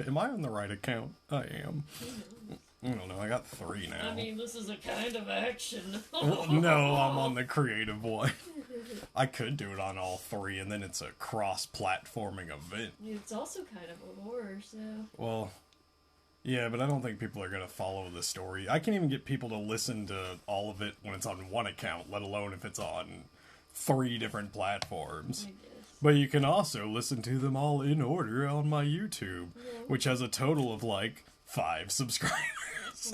Am I on the right account? I am. I don't know, I got 3 now. I mean, this is a kind of action. Well, no, I'm on the creative one. I could do it on all 3, and then it's a cross-platforming event. It's also kind of a horror, so... Well, yeah, but I don't think people are going to follow the story. I can't even get people to listen to all of it when it's on one account, let alone if it's on 3 different platforms. I guess. But you can also listen to them all in order on my YouTube, which has a total of, like, 5 subscribers.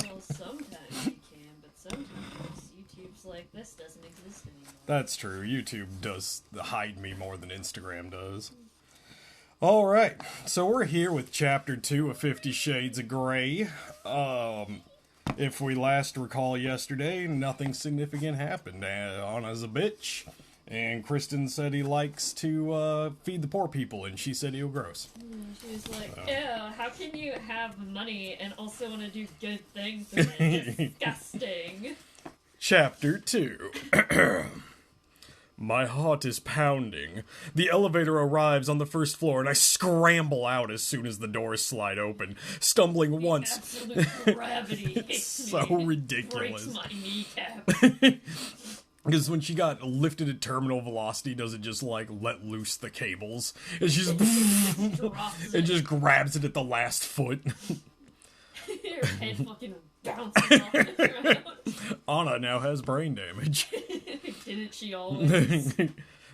Well, sometimes you can, but sometimes YouTube's like, this doesn't exist anymore. That's true. YouTube does hide me more than Instagram does. Alright, so we're here with Chapter 2 of 50 Shades of Grey. If we last recall yesterday, nothing significant happened. Anna's a bitch, and Kristen said he likes to feed the poor people, and she said he was gross. She was like, ew, how can you have money and also want to do good things? It's disgusting. Chapter 2. My heart is pounding. The elevator arrives on the first floor, and I scramble out as soon as the doors slide open, stumbling once. Absolute gravity hits so me. ridiculous. Breaks my kneecap. Because when she got lifted at terminal velocity, does it just, like, let loose the cables? And she just... and just grabs it at the last foot. Her head fucking bounces off the ground. Anna now has brain damage. Didn't she always?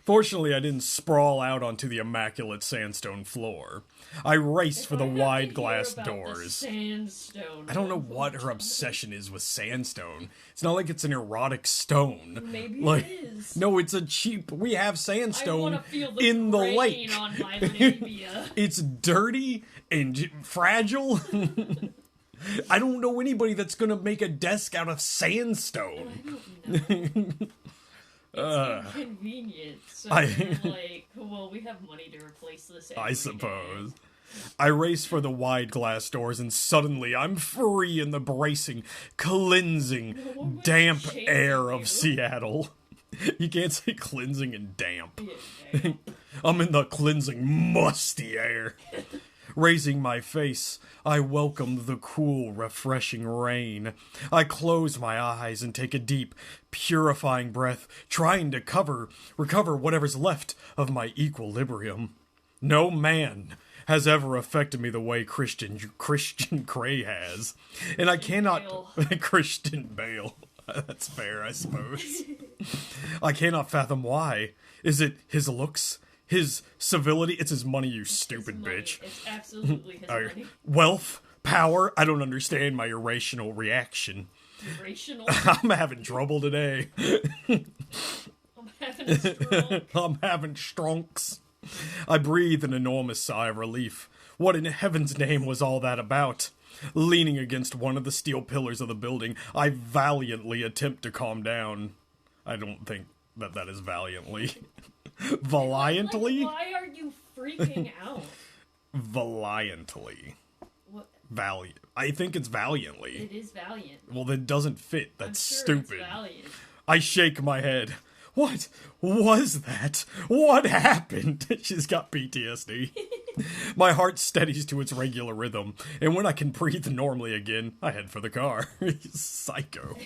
Fortunately, I didn't sprawl out onto the immaculate sandstone floor. I raced for the wide glass doors. Sandstone. I don't know what her obsession is with sandstone. It's not like it's an erotic stone. Maybe like, it is. No, it's a cheap... We have sandstone I feel the in the lake. on my labia. It's dirty and fragile. I don't know anybody that's gonna make a desk out of sandstone. I don't know. It's inconvenient. So like, well, we have money to replace this every I suppose. day. I race for the wide glass doors, and suddenly I'm free in the bracing, cleansing, damp air of Seattle. You can't say cleansing and damp. Yeah, I'm in the cleansing, musty air. Raising my face, I welcome the cool, refreshing rain. I close my eyes and take a deep, purifying breath, trying to recover whatever's left of my equilibrium. No man has ever affected me the way Christian Grey has. And I cannot... Christian Bale. That's fair, I suppose. I cannot fathom why. Is it his looks? His civility? It's his money, you stupid bitch. It's absolutely his money. Wealth? Power? I don't understand my irrational reaction. Irrational? I'm having trouble today. I'm having a stroke. I'm having stronks. I breathe an enormous sigh of relief. What in heaven's name was all that about? Leaning against one of the steel pillars of the building, I valiantly attempt to calm down. I don't think that is valiantly. Valiantly? Like, why are you freaking out? Valiantly. What? I think it's valiantly. It is valiant. Well, that doesn't fit. That's stupid. It's valiant. I shake my head. What was that? What happened? She's got PTSD. My heart steadies to its regular rhythm, and when I can breathe normally again, I head for the car. Psycho.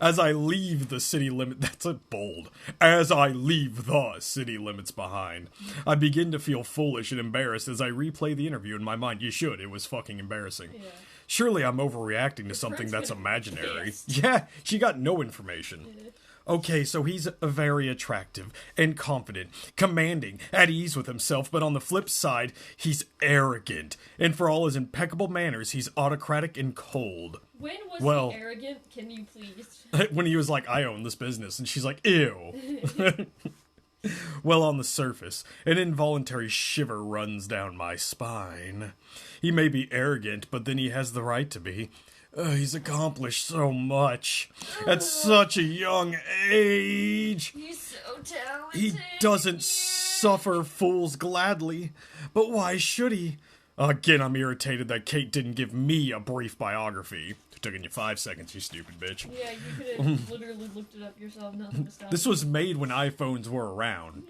As I leave the city limit, that's a bold. As I leave the city limits behind, I begin to feel foolish and embarrassed as I replay the interview in my mind. You should. It was fucking embarrassing. Yeah. Surely I'm overreacting to something that's imaginary. Yeah, she got no information. Okay, so he's very attractive and confident, commanding, at ease with himself, but on the flip side, he's arrogant. And for all his impeccable manners, he's autocratic and cold. When was he arrogant? Can you please? When he was like, I own this business, and she's like, ew. Well, on the surface, an involuntary shiver runs down my spine. He may be arrogant, but then he has the right to be. He's accomplished so much at such a young age. He's so talented. He doesn't suffer fools gladly, but why should he? Again, I'm irritated that Kate didn't give me a brief biography. It took you 5 seconds, you stupid bitch. Yeah, you could have literally looked it up yourself. Nothing to stop This you. was made when iPhones were around.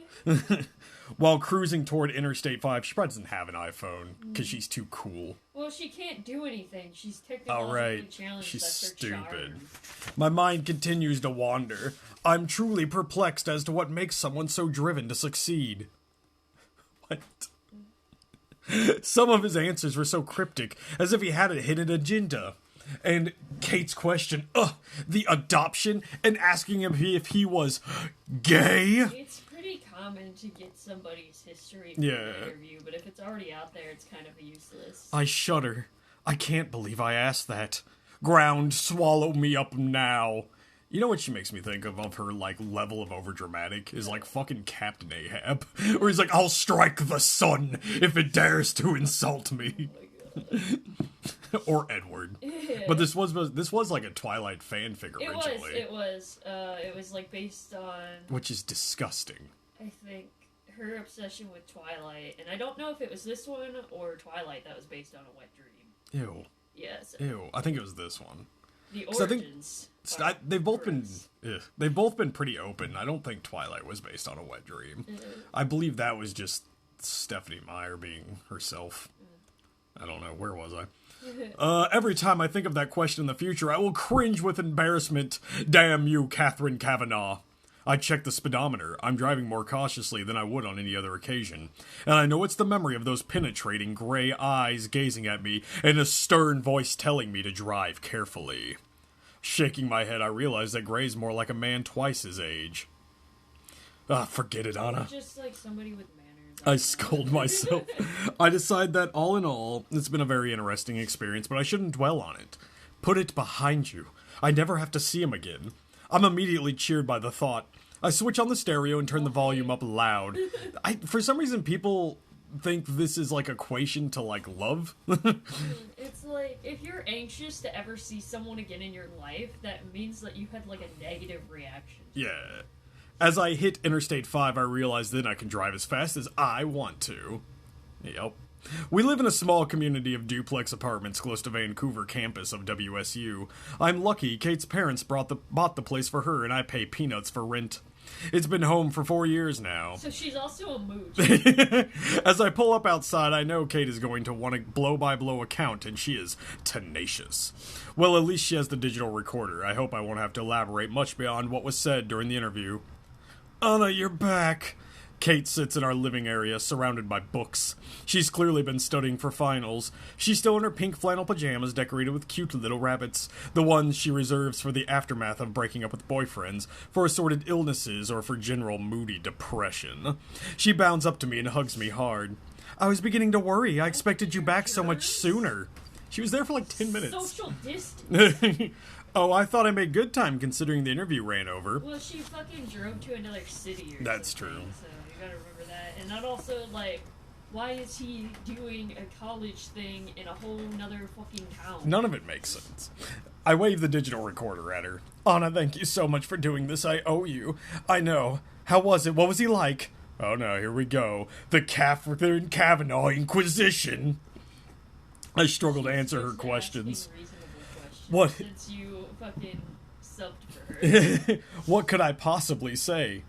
While cruising toward Interstate 5, she probably doesn't have an iPhone, because she's too cool. Well, she can't do anything. She's Oh, technologically right. challenged. She's That's her stupid. charm. My mind continues to wander. I'm truly perplexed as to what makes someone so driven to succeed. What? Some of his answers were so cryptic, as if he had a hidden agenda. And Kate's question, the adoption, and asking him if he was gay? It's pretty common to get somebody's history from an interview, but if it's already out there, it's kind of useless. I shudder. I can't believe I asked that. Ground, swallow me up now. You know what she makes me think of her, like, level of overdramatic? Is, like, fucking Captain Ahab. Where he's like, I'll strike the sun if it dares to insult me. Oh my god. Or Edward. Yeah. But this was like a Twilight fanfic originally. It was, like, based on... Which is disgusting. I think her obsession with Twilight, and I don't know if it was this one or Twilight that was based on a wet dream. Ew. Yes. Ew. I think it was this one. The origins. They've both been pretty open. I don't think Twilight was based on a wet dream. I believe that was just Stephanie Meyer being herself. I don't know, where was I? Every time I think of that question in the future, I will cringe with embarrassment. Damn you, Catherine Kavanaugh. I check the speedometer. I'm driving more cautiously than I would on any other occasion. And I know it's the memory of those penetrating gray eyes gazing at me and a stern voice telling me to drive carefully. Shaking my head, I realize that Gray's more like a man twice his age. Forget it, Anna. Just like somebody with manners. I scold myself. I decide that, all in all, it's been a very interesting experience, but I shouldn't dwell on it. Put it behind you. I never have to see him again. I'm immediately cheered by the thought. I switch on the stereo and turn the volume up loud. For some reason, people think this is like equation to like love. It's like, if you're anxious to ever see someone again in your life, that means that you had like a negative reaction. Yeah. As I hit Interstate 5, I realize then I can drive as fast as I want to. Yep. We live in a small community of duplex apartments close to Vancouver campus of WSU. I'm lucky Kate's parents bought the place for her and I pay peanuts for rent. It's been home for 4 years now. So she's also a mooch. As I pull up outside, I know Kate is going to want a blow-by-blow account, and she is tenacious. Well, at least she has the digital recorder. I hope I won't have to elaborate much beyond what was said during the interview. Anna, you're back. Kate sits in our living area, surrounded by books. She's clearly been studying for finals. She's still in her pink flannel pajamas decorated with cute little rabbits, the ones she reserves for the aftermath of breaking up with boyfriends, for assorted illnesses, or for general moody depression. She bounds up to me and hugs me hard. I was beginning to worry. I expected you back so much sooner. She was there for like 10 minutes. Social distance. Oh, I thought I made good time considering the interview ran over. Well, she fucking drove to another city or That's something, true. So you gotta remember that. And that also, like, why is he doing a college thing in a whole nother fucking town? None of it makes sense. I wave the digital recorder at her. Anna, thank you so much for doing this. I owe you. I know. How was it? What was he like? Oh no, here we go. The Catherine Kavanaugh Inquisition. I struggle to answer her questions. What? Since you fucking subbed for her. What could I possibly say?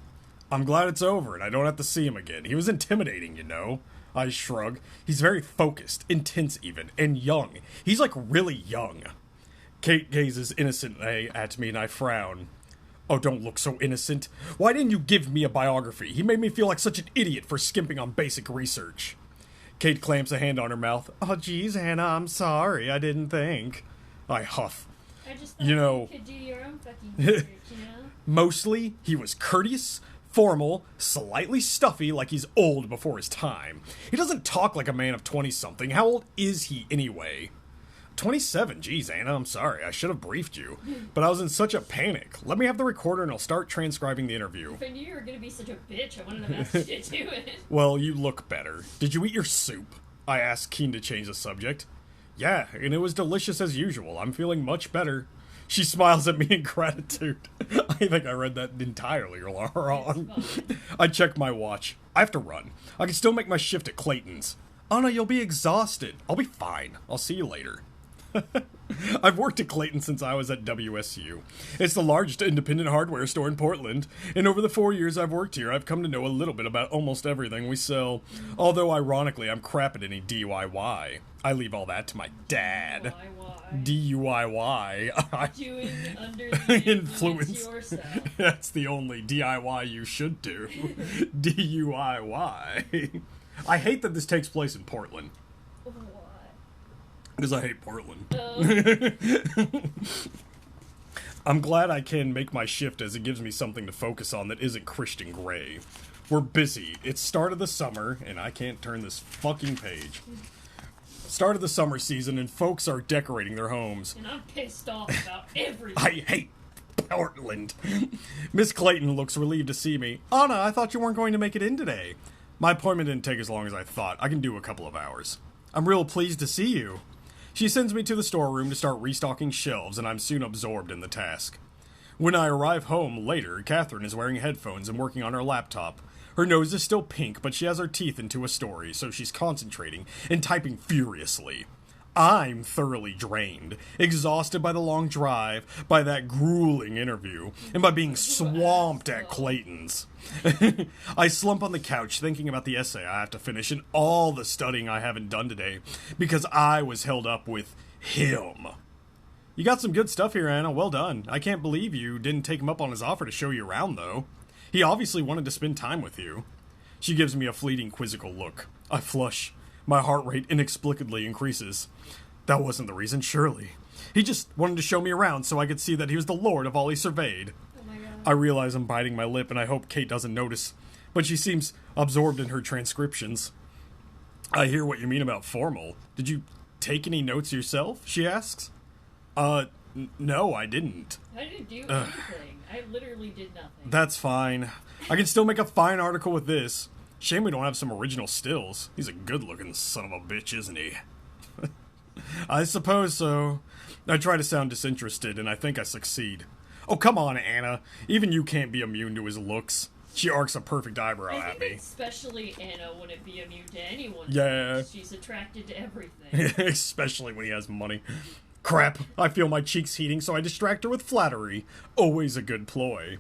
I'm glad it's over and I don't have to see him again. He was intimidating, you know. I shrug. He's very focused, intense even, and young. He's like really young. Kate gazes innocently at me and I frown. Oh, don't look so innocent. Why didn't you give me a biography? He made me feel like such an idiot for skimping on basic research. Kate clamps a hand on her mouth. Oh, geez, Hannah, I'm sorry. I didn't think. I huff. I just thought you could do your own fucking research, you know? Mostly, he was courteous, formal, slightly stuffy, like he's old before his time. He doesn't talk like a man of 20-something. How old is he, anyway? 27. Geez, Anna, I'm sorry. I should have briefed you. But I was in such a panic. Let me have the recorder and I'll start transcribing the interview. If I knew you were gonna be such a bitch, I wouldn't have asked you to do it. Well, you look better. Did you eat your soup? I asked, keen to change the subject. Yeah, and it was delicious as usual. I'm feeling much better. She smiles at me in gratitude. I think I read that entirely wrong. I check my watch. I have to run. I can still make my shift at Clayton's. Anna, you'll be exhausted. I'll be fine. I'll see you later. I've worked at Clayton since I was at WSU. It's the largest independent hardware store in Portland, and over the 4 years I've worked here, I've come to know a little bit about almost everything we sell. Although, ironically, I'm crap at any DIY. I leave all that to my dad. DUIY. Doing under the influence yourself. That's the only DIY you should do. DUIY. I hate that this takes place in Portland. What? Because I hate Portland. Oh. I'm glad I can make my shift as it gives me something to focus on that isn't Christian Grey. We're busy. It's start of the summer, and I can't turn this fucking page. Start of the summer season, and folks are decorating their homes. And I'm pissed off about everything. I hate Portland. Miss Clayton looks relieved to see me. Anna, I thought you weren't going to make it in today. My appointment didn't take as long as I thought. I can do a couple of hours. I'm real pleased to see you. She sends me to the storeroom to start restocking shelves, and I'm soon absorbed in the task. When I arrive home later, Catherine is wearing headphones and working on her laptop. Her nose is still pink, but she has her teeth into a story, so she's concentrating and typing furiously. I'm thoroughly drained, exhausted by the long drive, by that grueling interview, and by being swamped at Clayton's. I slump on the couch thinking about the essay I have to finish and all the studying I haven't done today, because I was held up with him. You got some good stuff here, Anna. Well done. I can't believe you didn't take him up on his offer to show you around, though. He obviously wanted to spend time with you. She gives me a fleeting quizzical look. I flush. My heart rate inexplicably increases. That wasn't the reason, surely. He just wanted to show me around so I could see that he was the lord of all he surveyed. Oh my God. I realize I'm biting my lip, and I hope Kate doesn't notice, but she seems absorbed in her transcriptions. I hear what you mean about formal. Did you take any notes yourself? She asks. No, I didn't. I didn't do anything. I literally did nothing. That's fine. I can still make a fine article with this. Shame we don't have some original stills. He's a good-looking son of a bitch, isn't he? I suppose so. I try to sound disinterested, and I think I succeed. Oh, come on, Anna. Even you can't be immune to his looks. She arcs a perfect eyebrow I at think me. especially Anna wouldn't be immune to anyone. Yeah. She's attracted to everything. Especially when he has money. Crap, I feel my cheeks heating, so I distract her with flattery. Always a good ploy.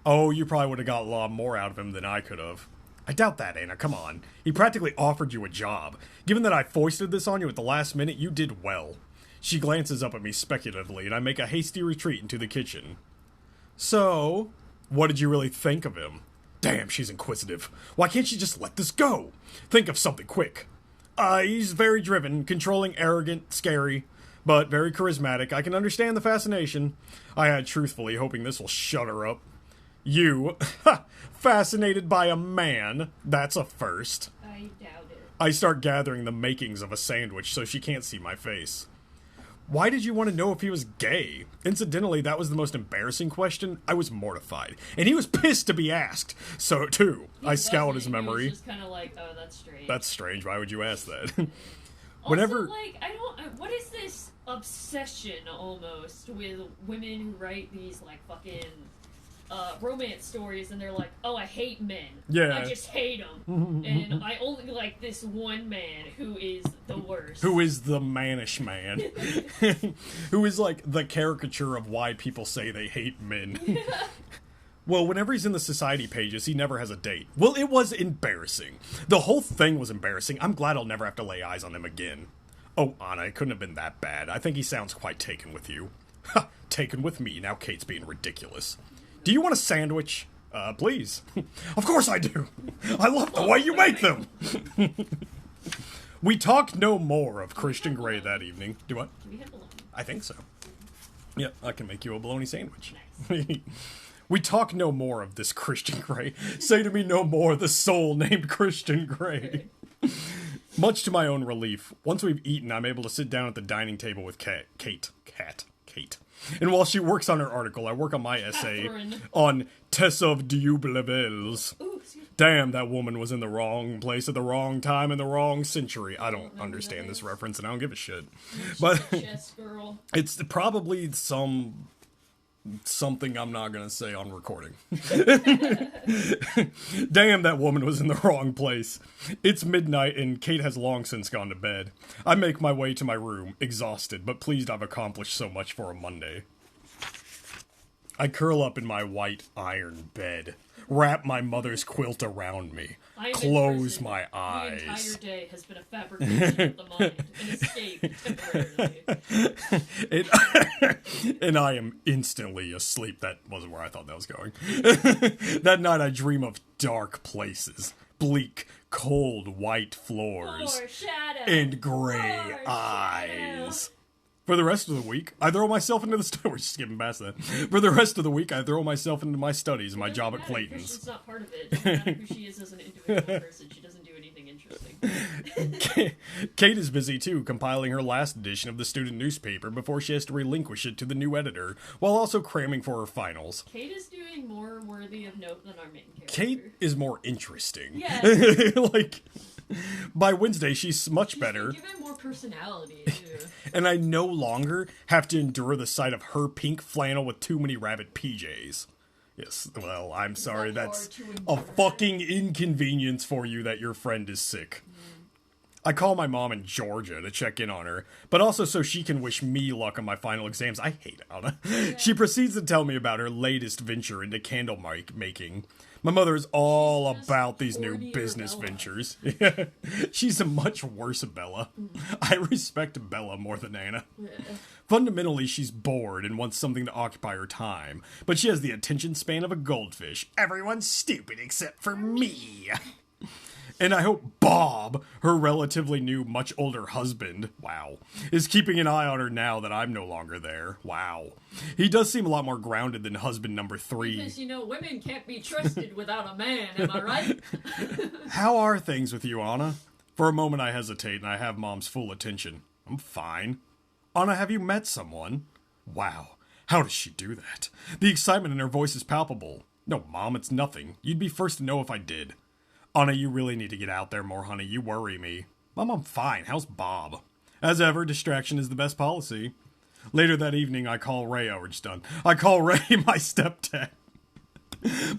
Oh, you probably would have got a lot more out of him than I could have. I doubt that, Anna, come on. He practically offered you a job. Given that I foisted this on you at the last minute, you did well. She glances up at me speculatively, and I make a hasty retreat into the kitchen. So, what did you really think of him? Damn, she's inquisitive. Why can't she just let this go? Think of something quick. He's very driven, controlling, arrogant, scary, but very charismatic. I can understand the fascination. I add truthfully, hoping this will shut her up. You, fascinated by a man, that's a first. I doubt it. I start gathering the makings of a sandwich so she can't see my face. Why did you want to know if he was gay? Incidentally, that was the most embarrassing question. I was mortified. And he was pissed to be asked. So, too, I scoured his memory. He was just kind of like, oh, that's strange. That's strange. Why would you ask that? Also, like, what is this obsession, almost, with women who write these, like, fucking romance stories, and they're like, oh, I hate men. Yeah. I just hate them. And I only like this one man who is the worst. Who is the mannish man. Who is, like, the caricature of why people say they hate men. Well, whenever he's in the society pages, he never has a date. Well, it was embarrassing. The whole thing was embarrassing. I'm glad I'll never have to lay eyes on him again. Oh, Anna, it couldn't have been that bad. I think he sounds quite taken with you. Ha! Taken with me. Now Kate's being ridiculous. Do you want a sandwich? Please. Of course I do. I love the way you make them. We talked no more of Christian Grey that evening. Do what? Do we have bologna? I think so. Yep, I can make you a bologna sandwich. Nice. We talk no more of this Christian Grey. Say to me no more the soul named Christian Grey. Much to my own relief, once we've eaten, I'm able to sit down at the dining table with Kate. And while she works on her article, I work on my essay Catherine. on Tess of Dieu-Blevels. Ooh, excuse me. Damn, that woman was in the wrong place at the wrong time in the wrong century. I don't understand this reference, and I don't give a shit. But Chess girl. it's probably some something I'm not gonna say on recording. Damn, that woman was in the wrong place. It's midnight and Kate has long since gone to bed. I make my way to my room, exhausted, but pleased I've accomplished so much for a Monday. I curl up in my white iron bed, wrap my mother's quilt around me, close my eyes. The entire day has been a fabrication of the mind, an escape temporarily. And I am instantly asleep. That wasn't where I thought that was going. That night I dream of dark places, bleak, cold white floors, and gray eyes. For the rest of the week, I throw myself into the we're just skipping past that. For the rest of the week, I throw myself into my studies and my job at Clayton's. She's not part of it. It doesn't matter who she is as an individual person. She doesn't do anything interesting. Kate is busy, too, compiling her last edition of the student newspaper before she has to relinquish it to the new editor, while also cramming for her finals. Kate is doing more worthy of note than our main character. Kate is more interesting. Yeah. Like, by Wednesday, she's much better. Give it more personality, too. And I no longer have to endure the sight of her pink flannel with too many rabbit PJs. Yes, well, I'm sorry, that's a fucking inconvenience for you that your friend is sick. I call my mom in Georgia to check in on her, but also so she can wish me luck on my final exams. I hate Anna. Yeah. She proceeds to tell me about her latest venture into candle making. My mother is all about these new business ventures. She's a much worse Bella. I respect Bella more than Anna. Fundamentally, she's bored and wants something to occupy her time, but she has the attention span of a goldfish. Everyone's stupid except for me. And I hope Bob, her relatively new, much older husband, wow, is keeping an eye on her now that I'm no longer there. Wow. He does seem a lot more grounded than husband number 3. Because, women can't be trusted without a man, am I right? How are things with you, Anna? For a moment I hesitate and I have Mom's full attention. I'm fine. Anna, have you met someone? Wow. How does she do that? The excitement in her voice is palpable. No, Mom, it's nothing. You'd be first to know if I did. Anna, you really need to get out there more, honey. You worry me. Mom, I'm fine. How's Bob? As ever, distraction is the best policy. Later that evening, I call Ray. Oh, we're just done. I call Ray my stepdad.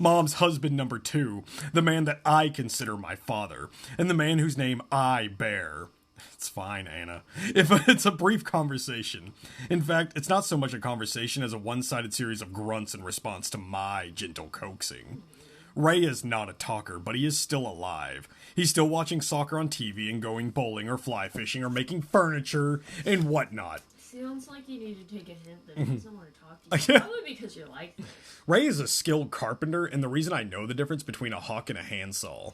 Mom's husband number 2. The man that I consider my father. And the man whose name I bear. It's fine, Anna. If it's a brief conversation. In fact, it's not so much a conversation as a one-sided series of grunts in response to my gentle coaxing. Ray is not a talker, but he is still alive. He's still watching soccer on TV and going bowling or fly fishing or making furniture and whatnot. Sounds like you need to take a hint that he doesn't want to talk to you. Probably because you're like this. Ray is a skilled carpenter, and the reason I know the difference between a hawk and a handsaw.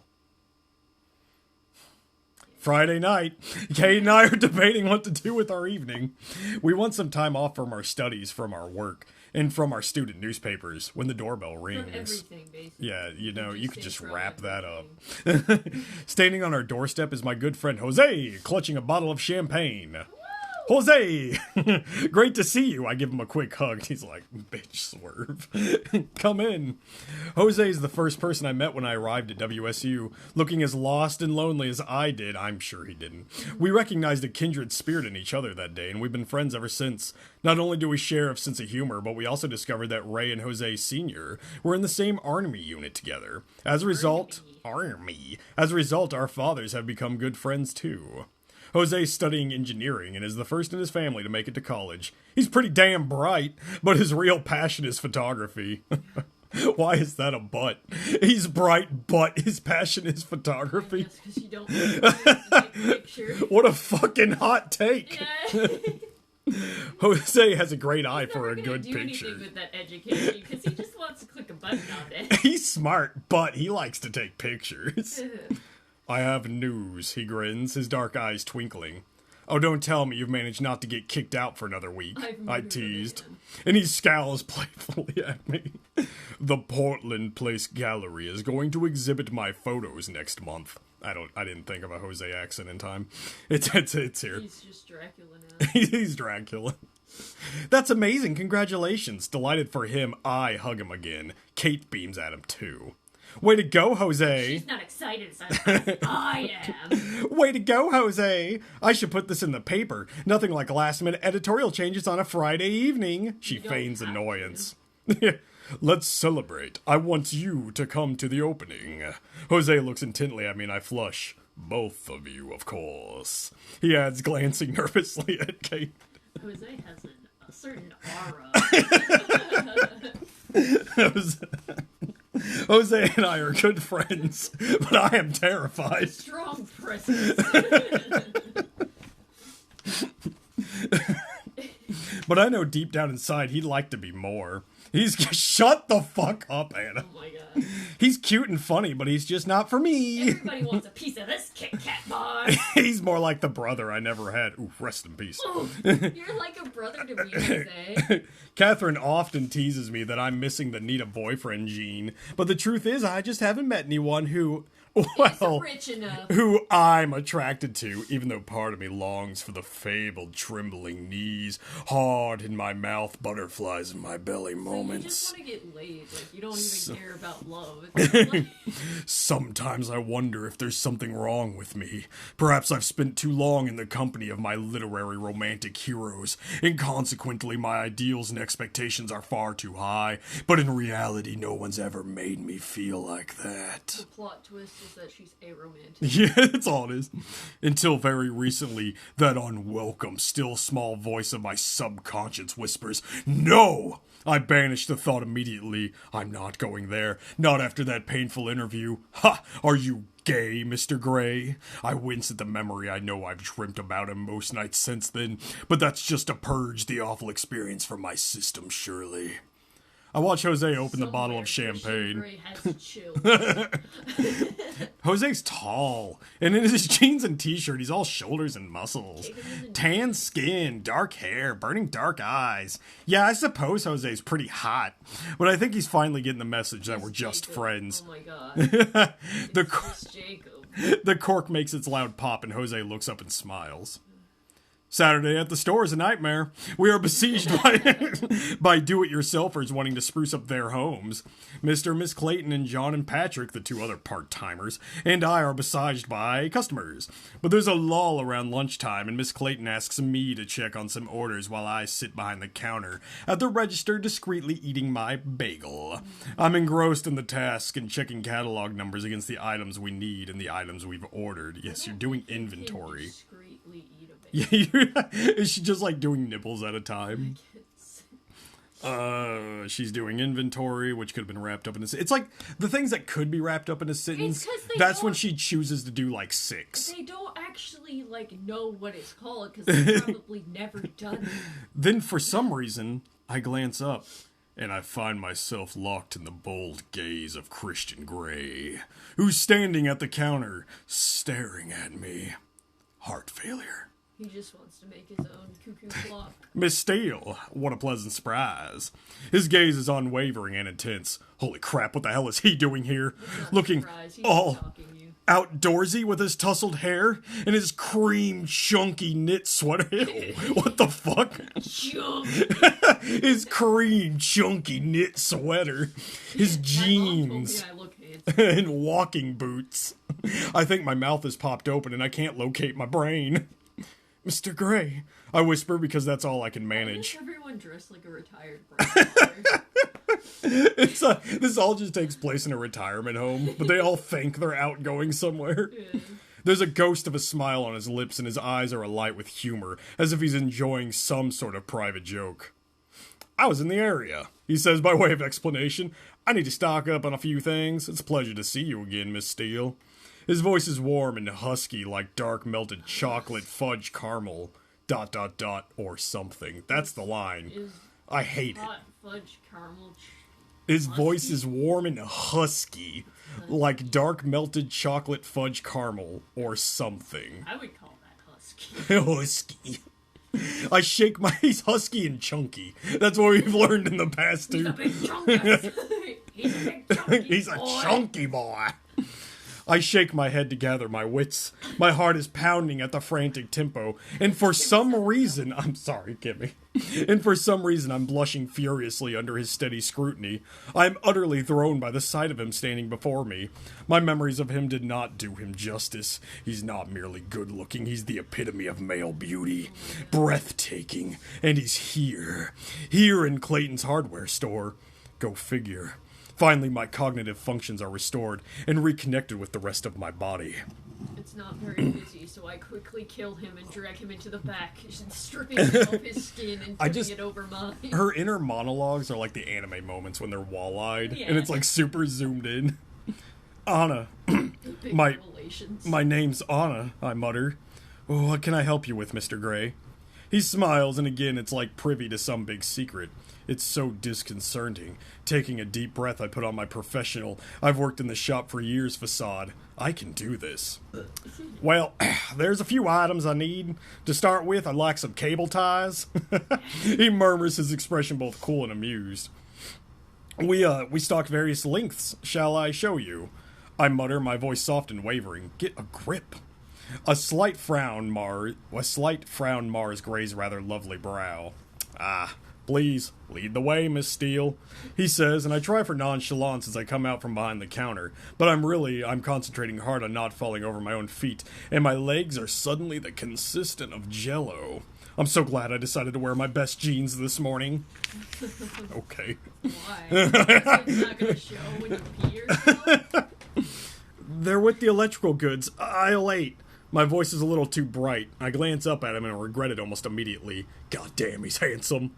Friday night, Kate and I are debating what to do with our evening. We want some time off from our studies, from our work, and from our student newspapers when the doorbell rings. From everything, basically. Yeah, you could just wrap that up. Standing on our doorstep is my good friend Jose, clutching a bottle of champagne. Jose! Great to see you. I give him a quick hug. He's like, bitch, swerve. Come in. Jose is the first person I met when I arrived at WSU, looking as lost and lonely as I did. I'm sure he didn't. We recognized a kindred spirit in each other that day, and we've been friends ever since. Not only do we share a sense of humor, but we also discovered that Ray and Jose Sr. were in the same army unit together. As a result, our fathers have become good friends too. Jose's studying engineering and is the first in his family to make it to college. He's pretty damn bright, but his real passion is photography. Why is that a but? He's bright, but his passion is photography. Just because you don't take pictures. What a fucking hot take. Yeah. Jose has a great eye for a good do picture. Anything with that education because he just wants to click a button on it. He's smart, but he likes to take pictures. I have news, he grins, his dark eyes twinkling. Oh, don't tell me you've managed not to get kicked out for another week, I teased. And he scowls playfully at me. The Portland Place Gallery is going to exhibit my photos next month. I didn't think of a Jose accent in time. It's here. He's just Dracula now. He's Dracula. That's amazing, congratulations. Delighted for him, I hug him again. Kate beams at him too. Way to go, Jose! She's not excited as I am. Way to go, Jose! I should put this in the paper. Nothing like last-minute editorial changes on a Friday evening. She feigns annoyance. Let's celebrate. I want you to come to the opening. Jose looks intently at me and I flush. Both of you, of course. He adds, glancing nervously at Kate. Jose has a certain aura. Jose and I are good friends, but I am terrified. Strong presence. But I know deep down inside he'd like to be more. He's shut the fuck up, Anna. Oh my god. He's cute and funny, but he's just not for me. Everybody wants a piece of this Kit Kat bar. He's more like the brother I never had. Ooh, rest in peace. Oh, you're like a brother to me, Jose. Catherine often teases me that I'm missing the need a boyfriend gene, but the truth is I just haven't met anyone who, well, rich enough. who I'm attracted to, even though part of me longs for the fabled trembling knees, hard in my mouth, butterflies in my belly moments. You just want to get laid, like you don't even care about love. It's like... Sometimes I wonder if there's something wrong with me. Perhaps I've spent too long in the company of my literary romantic heroes, and consequently my ideals and expectations are far too high, but in reality no one's ever made me feel like that. The plot twist is that she's aromantic. Yeah, that's all it is. Until very recently, that unwelcome, still small voice of my subconscious whispers, "No!" I banished the thought immediately. I'm not going there. Not after that painful interview. Ha! Are you gay, Mr. Gray? I wince at the memory. I know I've dreamt about him most nights since then, but that's just to purge the awful experience from my system, surely. I watch Jose open the bottle of champagne. Gray has chills. Jose's tall, and in his jeans and t-shirt, he's all shoulders and muscles. Tan skin, dark hair, burning dark eyes. Yeah, I suppose Jose's pretty hot, but I think he's finally getting the message that we're just friends. Oh my god. The cork makes its loud pop, and Jose looks up and smiles. Saturday at the store is a nightmare. We are besieged by do-it-yourselfers wanting to spruce up their homes. Mr. and Miss Clayton and John and Patrick, the two other part-timers, and I are besieged by customers. But there's a lull around lunchtime, and Miss Clayton asks me to check on some orders while I sit behind the counter at the register discreetly eating my bagel. I'm engrossed in the task and checking catalog numbers against the items we need and the items we've ordered. Yes, you're doing inventory. Discreetly eat a bagel. Yeah, is she just like doing nibbles at a time? She's doing inventory, which could have been wrapped up in a sentence. It's like the things that could be wrapped up in a sentence. That's when she chooses to do like 6. They don't actually like know what it's called because they've probably never done it. Then for some reason, I glance up and I find myself locked in the bold gaze of Christian Grey, who's standing at the counter, staring at me. Heart failure. He just wants to make his own cuckoo clock. Miss Steele, what a pleasant surprise. His gaze is unwavering and intense. Holy crap, what the hell is he doing here? Looking all outdoorsy with his tousled hair and his cream chunky knit sweater. Ew, what the fuck? His cream chunky knit sweater. His jeans. I look and walking boots. I think my mouth is popped open and I can't locate my brain. Mr. Gray, I whisper because that's all I can manage. Why does everyone dress like a retired brother? This all just takes place in a retirement home, but they all think they're out going somewhere. Yeah. There's a ghost of a smile on his lips and his eyes are alight with humor, as if he's enjoying some sort of private joke. I was in the area, he says by way of explanation. I need to stock up on a few things. It's a pleasure to see you again, Miss Steele. His voice is warm and husky like dark melted chocolate fudge caramel, ... or something. That's the line. I hate it. Fudge caramel His voice is warm and husky like dark melted chocolate fudge caramel or something. I would call that husky. Husky. I shake my... He's husky and chunky. That's what we've learned in the past, too. He's a big chunky. He's a big chunky He's a chunky boy. I shake my head to gather my wits. My heart is pounding at the frantic tempo, and for some reason... I'm sorry, Kimmy. And for some reason, I'm blushing furiously under his steady scrutiny. I am utterly thrown by the sight of him standing before me. My memories of him did not do him justice. He's not merely good-looking, he's the epitome of male beauty. Breathtaking. And he's here. Here in Clayton's hardware store. Go figure. Finally, my cognitive functions are restored and reconnected with the rest of my body. It's not very busy, so I quickly kill him and drag him into the back, stripping him of his skin and putting it over mine. Her inner monologues are like the anime moments when they're wall-eyed, and it's like super zoomed in. Anna. My name's Anna, I mutter. Oh, what can I help you with, Mr. Gray? He smiles, and again, it's like privy to some big secret. It's so disconcerting. Taking a deep breath, I put on my professional, I've worked in the shop for years facade. I can do this. Well, there's a few items I need. To start with, I'd like some cable ties. He murmurs, his expression both cool and amused. We stock various lengths. Shall I show you? I mutter, my voice soft and wavering. Get a grip. A slight frown mars Gray's rather lovely brow. Ah, please, lead the way, Miss Steele, he says, and I try for nonchalance as I come out from behind the counter, but I'm concentrating hard on not falling over my own feet, and my legs are suddenly the consistent of Jell-O. I'm so glad I decided to wear my best jeans this morning. Okay. Why? It's not gonna show when you pee or something? They're with the electrical goods. Aisle 8. My voice is a little too bright. I glance up at him and regret it almost immediately. God damn, he's handsome.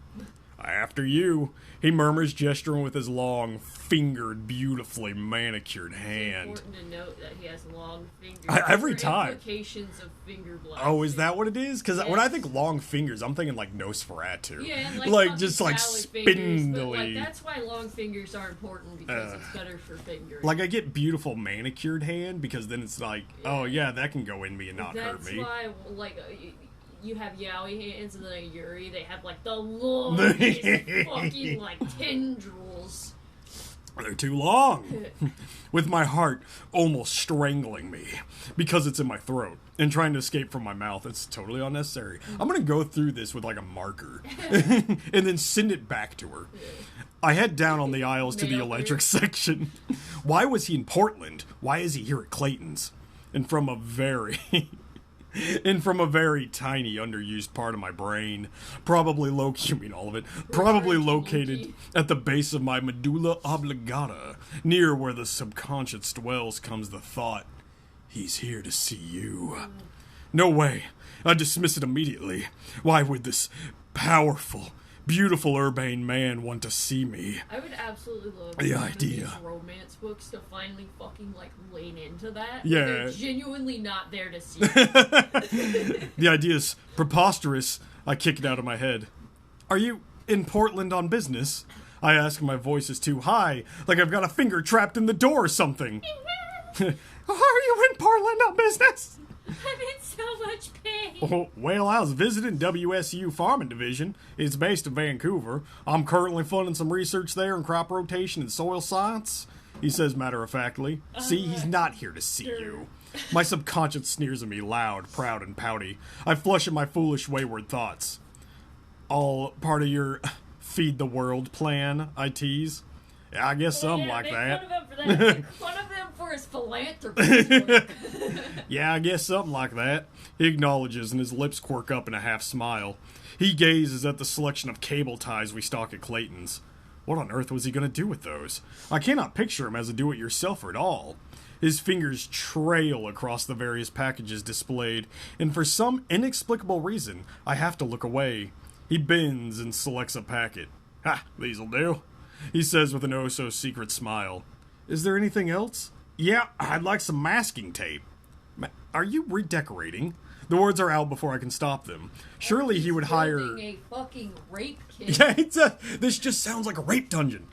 After you, he murmurs, gesturing with his long, fingered, beautifully manicured hand. It's important to note that he has long fingers. Every time. Implications of finger blasting. Oh, is that what it is? Because when I think long fingers, I'm thinking like Nosferatu. Yeah, and like just like spindly. spindly. But, like, that's why long fingers are important, because it's better for fingering. Like I get beautiful manicured hand because then it's like, oh yeah, that can go in me and not hurt me. That's why, like, you have yaoi hands and then a yuri, they have like the longest fucking like tendrils. They're too long. With my heart almost strangling me because it's in my throat and trying to escape from my mouth. It's totally unnecessary. I'm gonna go through this with like a marker and then send it back to her. I head down on the aisles to the electric section. Why was he in Portland? Why is he here at Clayton's? And from a very tiny, underused part of my brain, probably located at the base of my medulla oblongata, near where the subconscious dwells, comes the thought, he's here to see you. No way. I dismiss it immediately. Why would this powerful, beautiful urbane man want to see me? I would absolutely love the one idea. Of these romance books to finally fucking like lean into that. Yeah, they're genuinely not there to see. The idea is preposterous. I kick it out of my head. Are you in Portland on business? I ask. My voice is too high, like I've got a finger trapped in the door or something. Are you in Portland on business? I'm in so much pain. Oh, well, I was visiting WSU Farming Division. It's based in Vancouver. I'm currently funding some research there in crop rotation and soil science, he says matter-of-factly. See, he's not here to see you. My subconscious sneers at me loud, proud, and pouty. I flush at my foolish, wayward thoughts. All part of your feed the world plan, I tease. Yeah, I guess something like that. Fun of him for that. Make fun of him for his philanthropy. Yeah, I guess something like that. He acknowledges, and his lips quirk up in a half smile. He gazes at the selection of cable ties we stock at Clayton's. What on earth was he going to do with those? I cannot picture him as a do-it-yourselfer at all. His fingers trail across the various packages displayed, and for some inexplicable reason, I have to look away. He bends and selects a packet. Ha, these'll do, he says with an oh-so-secret smile. Is there anything else? Yeah, I'd like some masking tape. Are you redecorating? The words are out before I can stop them. Surely he would hire a fucking rape kit. Yeah, this just sounds like a rape dungeon.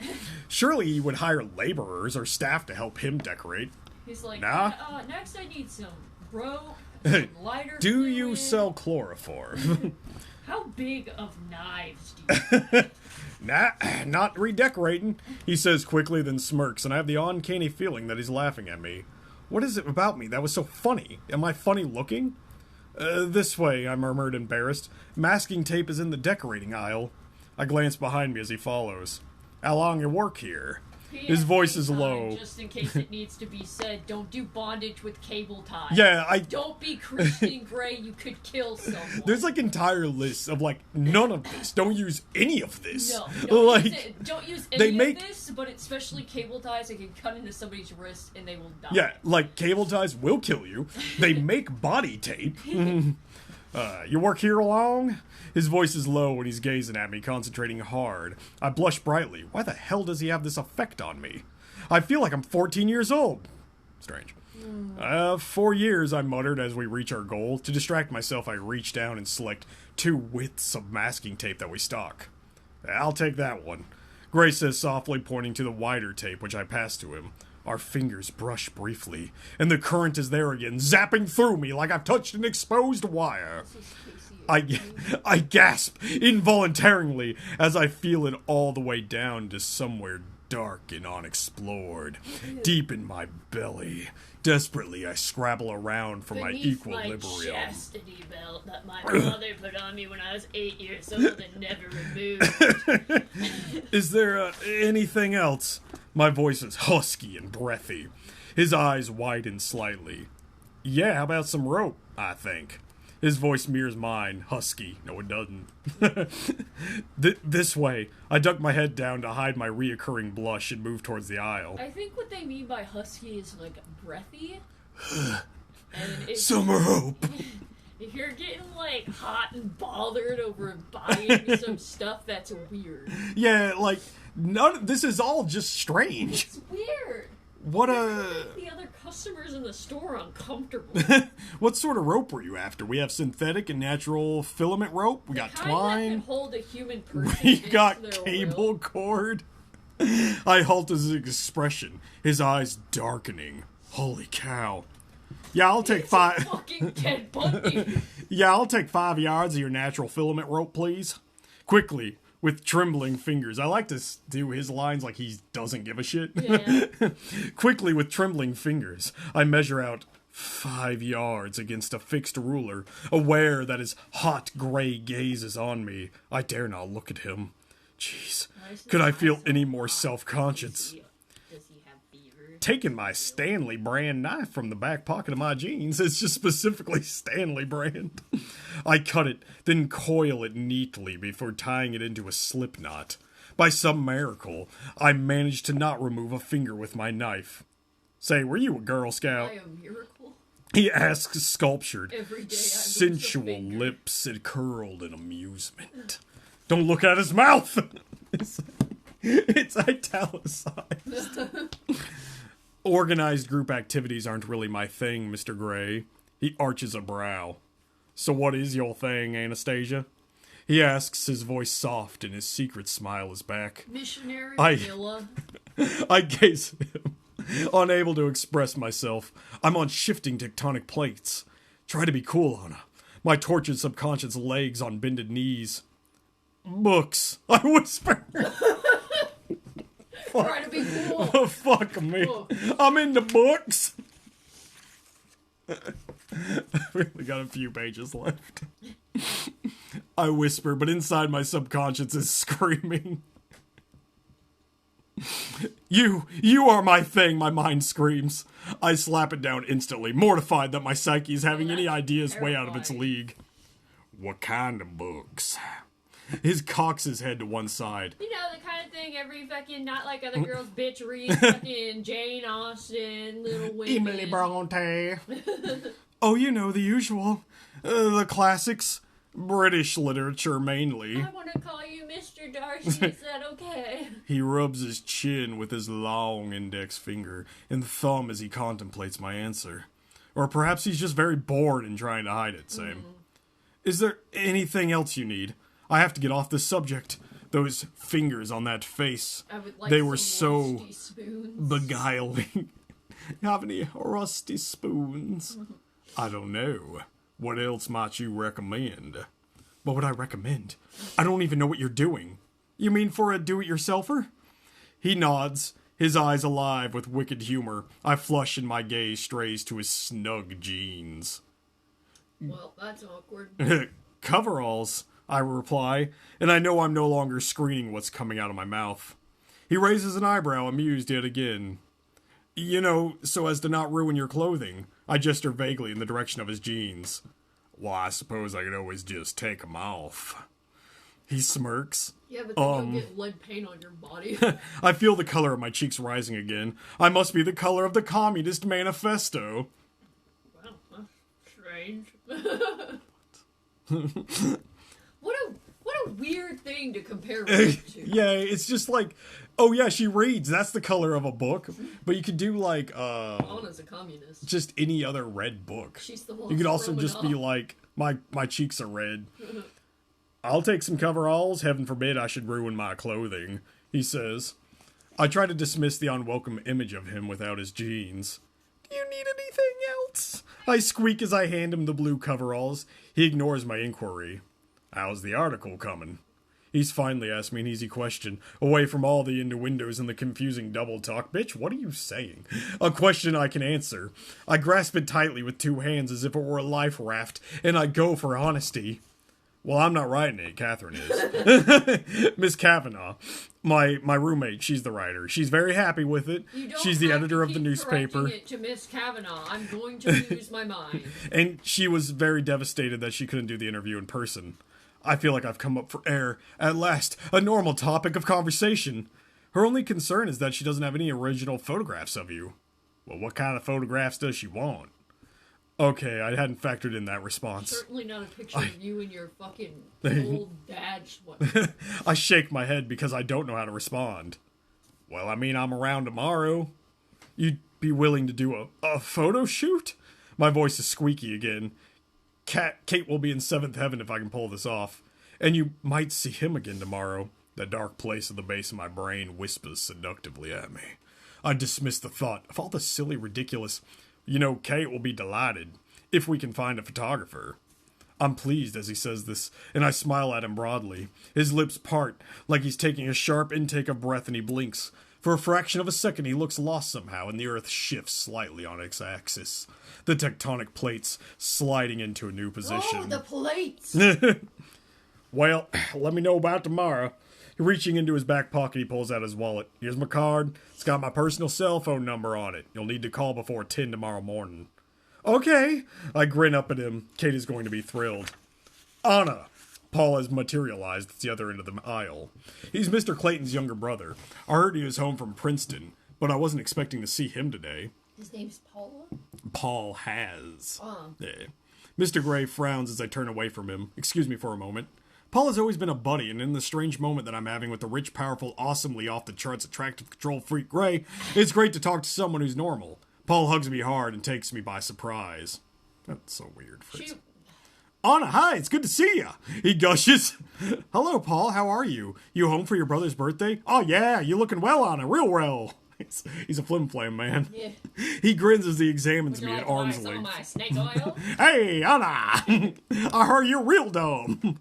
Surely he would hire laborers or staff to help him decorate. He's like, nah. Next I need some rope, some lighter Do fluid. you sell chloroform? How big of knives do you Nah, not redecorating, he says quickly, then smirks, and I have the uncanny feeling that he's laughing at me. What is it about me that was so funny? Am I funny looking? This way, I murmured, embarrassed. Masking tape is in the decorating aisle. I glance behind me as he follows. How long you work here? His voice is PSA low. time, just in case it needs to be said, don't do bondage with cable ties. Yeah, Don't be Christian Grey, you could kill someone. There's like entire lists of like none of this. Don't use any of this. No, don't use any of this, but especially cable ties that can cut into somebody's wrist and they will die. Yeah, like cable ties will kill you. They make body tape. You work here long? His voice is low when he's gazing at me, concentrating hard. I blush brightly. Why the hell does he have this effect on me? I feel like I'm 14 years old. Strange. 4 years, I muttered as we reach our goal. To distract myself, I reach down and select 2 widths of masking tape that we stock. I'll take that one. Gray says softly, pointing to the wider tape, which I pass to him. Our fingers brush briefly, and the current is there again, zapping through me like I've touched an exposed wire. I gasp involuntarily as I feel it all the way down to somewhere dark and unexplored, deep in my belly. Desperately, I scrabble around for my equilibrium. My chastity belt that my mother put on me when I was 8 years old and never removed. Is there anything else? My voice is husky and breathy. His eyes widen slightly. Yeah, how about some rope, I think. His voice mirrors mine, husky. No, it doesn't. This way. I duck my head down to hide my reoccurring blush and move towards the aisle. I think what they mean by husky is, like, breathy. Some rope. If you're getting, like, hot and bothered over buying some stuff, that's weird. Yeah, like, this is all just strange. It's weird. What make the other customers in the store uncomfortable. What sort of rope were you after? We have synthetic and natural filament rope. We got twine. That can hold a human person. We got cable cord. I halt his expression, his eyes darkening. Holy cow. Yeah, I'll take 5. Fucking Ted Bundy. Yeah, I'll take 5 yards of your natural filament rope, please. Quickly, with trembling fingers. I like to do his lines like he doesn't give a shit. Yeah. Quickly, with trembling fingers, I measure out 5 yards against a fixed ruler, aware that his hot gray gaze is on me. I dare not look at him. Jeez, could I feel any more self-conscious? Does he have fever? Taking my Stanley brand knife from the back pocket of my jeans. It's just specifically Stanley brand. I cut it, then coil it neatly before tying it into a slip knot. By some miracle, I managed to not remove a finger with my knife. Say, were you a Girl Scout? By a miracle? He asks, sculptured. Every day I sensual lips had curled in amusement. Don't look at his mouth! It's italicized. Organized group activities aren't really my thing, Mr. Gray. He arches a brow. So what is your thing, Anastasia? He asks, his voice soft and his secret smile is back. Missionary Manila. I gaze at him, unable to express myself. I'm on shifting tectonic plates. Try to be cool, Anna. My tortured subconscious legs on bended knees. Books, I whisper. Try to be cool. Fuck me. Books. I'm into books. I've really got a few pages left. I whisper, but inside my subconscious is screaming. You are my thing, my mind screams. I slap it down instantly, mortified that my psyche is having any ideas way out of its league. What kind of books? His cocks his head to one side. You know, the kind of thing every fucking Not Like Other Girls bitch reads. Fucking Jane Austen, Little Women. Emily Bronte. Oh, you know, the usual. The classics. British literature, mainly. I want to call you Mr. Darcy, is that okay? He rubs his chin with his long index finger and thumb as he contemplates my answer. Or perhaps he's just very bored and trying to hide it, same. Is there anything else you need? I have to get off this subject. Those fingers on that face. I would like they were so rusty spoons. beguiling. Have any rusty spoons? I don't know. What else might you recommend? What would I recommend? I don't even know what you're doing. You mean for a do-it-yourselfer? He nods, his eyes alive with wicked humor. I flush and my gaze strays to his snug jeans. Well, that's awkward. Coveralls, I reply, and I know I'm no longer screening what's coming out of my mouth. He raises an eyebrow, amused yet again. You know, so as to not ruin your clothing. I gesture vaguely in the direction of his jeans. Well, I suppose I could always just take 'em off. He smirks. Yeah, but then you'll get lead paint on your body. I feel the color of my cheeks rising again. I must be the color of the Communist Manifesto. Wow, that's strange. What a weird thing to compare Rick to. Yeah, it's just like, oh yeah, she reads. That's the color of a book. But you could do like, Anna's a communist. just any other red book. She's the one. You could also just be like, my cheeks are red. I'll take some coveralls. Heaven forbid I should ruin my clothing, he says. I try to dismiss the unwelcome image of him without his jeans. Do you need anything else? I squeak as I hand him the blue coveralls. He ignores my inquiry. How's the article coming? He's finally asked me an easy question, away from all the innuendos and the confusing double talk. Bitch, what are you saying? A question I can answer. I grasp it tightly with two hands as if it were a life raft, and I go for honesty. Well, I'm not writing it, Catherine is. Miss Kavanaugh, my roommate, she's the writer. She's very happy with it. She's the editor of the newspaper. It to Miss Kavanaugh. I'm going to lose my mind. And she was very devastated that she couldn't do the interview in person. I feel like I've come up for air. At last, a normal topic of conversation. Her only concern is that she doesn't have any original photographs of you. Well, what kind of photographs does she want? Okay, I hadn't factored in that response. Certainly not a picture of you and your fucking old dad. I shake my head because I don't know how to respond. Well, I mean, I'm around tomorrow. You'd be willing to do a photo shoot? My voice is squeaky again. Kate will be in seventh heaven if I can pull this off. And you might see him again tomorrow. The dark place at the base of my brain whispers seductively at me. I dismiss the thought of all the silly, ridiculous... You know, Kate will be delighted if we can find a photographer. I'm pleased as he says this, and I smile at him broadly. His lips part, like he's taking a sharp intake of breath, and he blinks. For a fraction of a second, he looks lost somehow, and the earth shifts slightly on its axis. The tectonic plates sliding into a new position. Oh, the plates! Well, let me know about tomorrow. Reaching into his back pocket, he pulls out his wallet. Here's my card. It's got my personal cell phone number on it. You'll need to call before 10 tomorrow morning. Okay. I grin up at him. Kate is going to be thrilled. Anna. Paul has materialized at the other end of the aisle. He's Mr. Clayton's younger brother. I heard he was home from Princeton, but I wasn't expecting to see him today. His name's Paula? Paul has. Oh. Yeah. Mr. Gray frowns as I turn away from him. Excuse me for a moment. Paul has always been a buddy, and in the strange moment that I'm having with the rich, powerful, awesomely off-the-charts, attractive, control freak Gray, it's great to talk to someone who's normal. Paul hugs me hard and takes me by surprise. That's so weird, Fritz. Anna, hi, it's good to see you. He gushes. Hello, Paul, how are you? You home for your brother's birthday? Oh, yeah, you looking well, Anna, real well. He's a flim-flam, man. Yeah. He grins as he examines me at arm's length. My snake oil? Hey, Anna! I heard you're real dumb.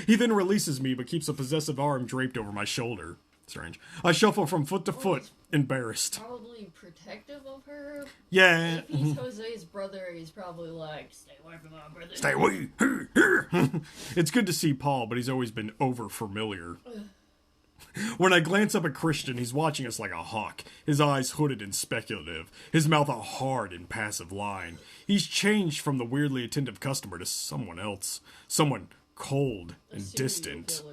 He then releases me, but keeps a possessive arm draped over my shoulder. Strange. I shuffle from foot to foot, embarrassed. Probably protective of her. Yeah. If he's Jose's brother, he's probably like, stay away from my brother. Stay away. It's good to see Paul, but he's always been over-familiar. When I glance up at Christian, he's watching us like a hawk, his eyes hooded and speculative, his mouth a hard and passive line. He's changed from the weirdly attentive customer to someone else. Someone cold and distant.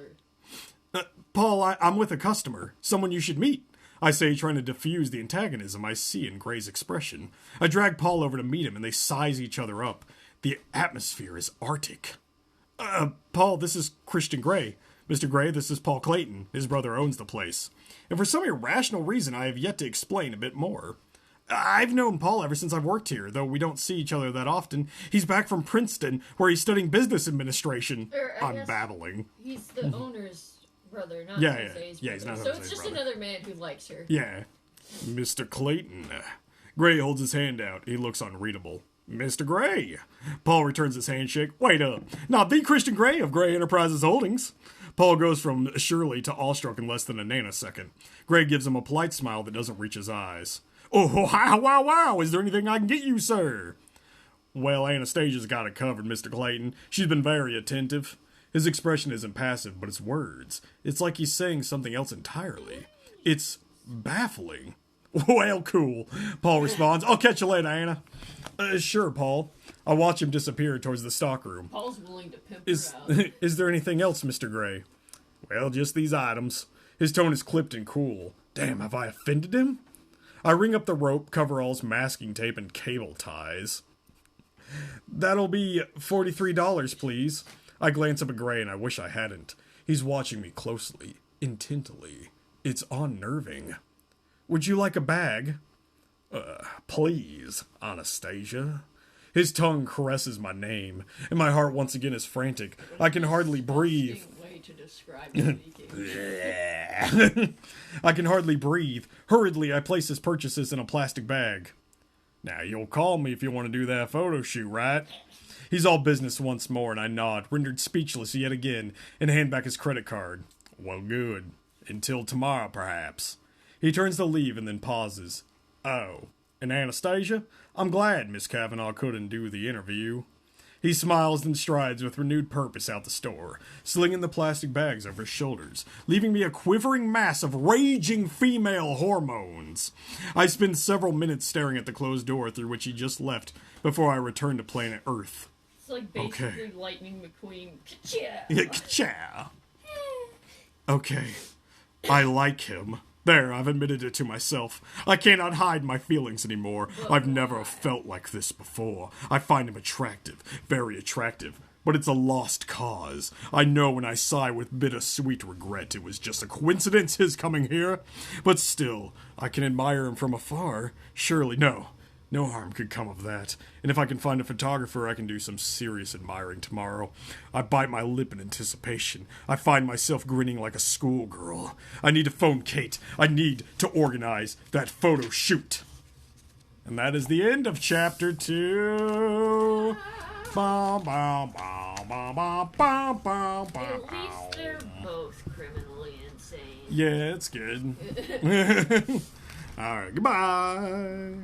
Paul, I'm with a customer. Someone you should meet. I say, trying to diffuse the antagonism I see in Gray's expression. I drag Paul over to meet him, and they size each other up. The atmosphere is arctic. Paul, this is Christian Gray. Mr. Gray, this is Paul Clayton. His brother owns the place. And for some irrational reason, I have yet to explain a bit more. I've known Paul ever since I've worked here, though we don't see each other that often. He's back from Princeton, where he's studying business administration. I'm babbling. He's the owner's brother, not Jose's brother. He's not so Jose's it's just brother. another man who likes her. Yeah. Mr. Clayton. Gray holds his hand out. He looks unreadable. Mr. Gray. Paul returns his handshake. Wait up. Not the Christian Gray of Gray Enterprises Holdings. Paul goes from Shirley to awestruck in less than a nanosecond. Gray gives him a polite smile that doesn't reach his eyes. Oh, wow. Is there anything I can get you, sir? Well, Anastasia's got it covered, Mr. Clayton. She's been very attentive. His expression isn't passive, but it's words. It's like he's saying something else entirely. It's baffling. Well, cool, Paul responds. I'll catch you later, Anna. Sure, Paul. I watch him disappear towards the stockroom. Paul's willing to pimp her out. Is there anything else, Mr. Gray? Well, just these items. His tone is clipped and cool. Damn, have I offended him? I ring up the rope, coveralls, masking tape, and cable ties. That'll be $43, please. I glance up at Gray and I wish I hadn't. He's watching me closely, intently. It's unnerving. Would you like a bag? Please, Anastasia. His tongue caresses my name, and my heart once again is frantic. I can hardly breathe. Way to describe speaking. I can hardly breathe. Hurriedly, I place his purchases in a plastic bag. Now, you'll call me if you want to do that photo shoot, right? He's all business once more, and I nod, rendered speechless yet again, and hand back his credit card. Well, good. Until tomorrow, perhaps. He turns to leave and then pauses. Oh, and Anastasia? I'm glad Miss Kavanaugh couldn't do the interview. He smiles and strides with renewed purpose out the store, slinging the plastic bags over his shoulders, leaving me a quivering mass of raging female hormones. I spend several minutes staring at the closed door through which he just left before I return to planet Earth. It's like basically Lightning McQueen. Ka-chow! Yeah, ka-chow. Okay, I like him. There, I've admitted it to myself. I cannot hide my feelings anymore. I've never felt like this before. I find him attractive, very attractive. But it's a lost cause. I know when I sigh with bittersweet regret it was just a coincidence his coming here. But still, I can admire him from afar. Surely, no harm could come of that. And if I can find a photographer, I can do some serious admiring tomorrow. I bite my lip in anticipation. I find myself grinning like a schoolgirl. I need to phone Kate. I need to organize that photo shoot. And that is the end of chapter 2. At least they're both criminally insane. Yeah, it's good. Alright, goodbye.